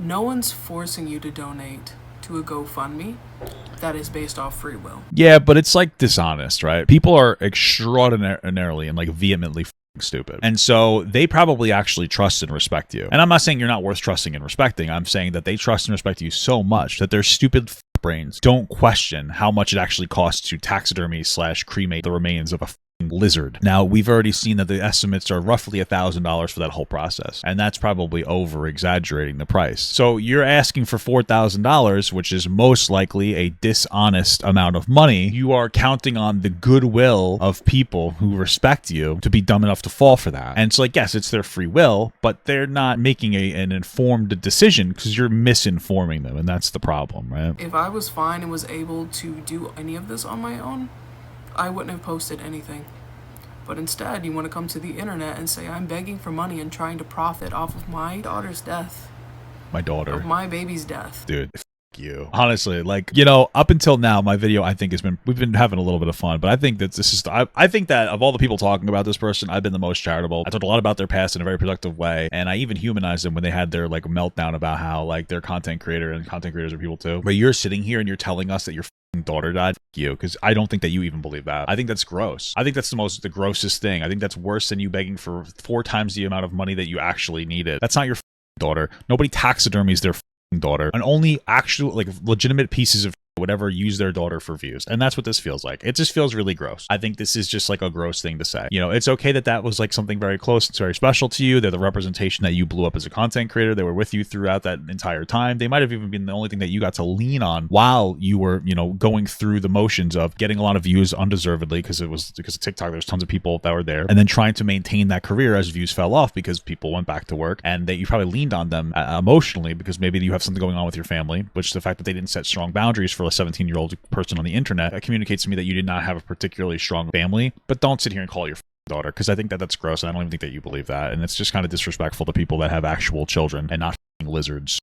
No one's forcing you to donate to a GoFundMe that is based off free will. Yeah, but it's like dishonest, right? People are extraordinarily and like vehemently stupid. And so they probably actually trust and respect you. And I'm not saying you're not worth trusting and respecting. I'm saying that they trust and respect you so much that their stupid brains don't question how much it actually costs to taxidermy / cremate the remains of a lizard. Now, we've already seen that the estimates are roughly $1,000 for that whole process, and that's probably over exaggerating the price. So you're asking for $4,000, which is most likely a dishonest amount of money. You are counting on the goodwill of people who respect you to be dumb enough to fall for that. And it's like, yes, it's their free will, but they're not making an informed decision because you're misinforming them, and that's the problem, right? If I was fine and was able to do any of this on my own, I wouldn't have posted anything. But instead, you want to come to the internet and say I'm begging for money and trying to profit off of my daughter's death. My daughter. Of my baby's death. Dude, you. Honestly, like, you know, up until now, my video, I think, we've been having a little bit of fun, but I think that this is, I think that of all the people talking about this person, I've been the most charitable. I talked a lot about their past in a very productive way, and I even humanized them when they had their, like, meltdown about how, like, they're content creator, and content creators are people too. But you're sitting here and you're telling us that your daughter died. You, because I don't think that you even believe that. I think that's gross. I think that's the grossest thing. I think that's worse than you begging for 4 times the amount of money that you actually needed. That's not your daughter. Nobody taxidermies their daughter, and only actual, like, legitimate pieces of whatever use their daughter for views. And that's what this feels like. It just feels really gross. I think this is just like a gross thing to say. You know, it's okay that that was like something very close. It's very special to you. They're the representation that you blew up as a content creator. They were with you throughout that entire time. They might have even been the only thing that you got to lean on while you were, you know, going through the motions of getting a lot of views undeservedly because of TikTok. There's tons of people that were there, and then trying to maintain that career as views fell off because people went back to work, and that you probably leaned on them emotionally because maybe you have something going on with your family, which the fact that they didn't set strong boundaries for a 17-year-old person on the internet communicates to me that you did not have a particularly strong family. But don't sit here and call your daughter, because I think that that's gross, and I don't even think that you believe that, and it's just kind of disrespectful to people that have actual children and not lizards.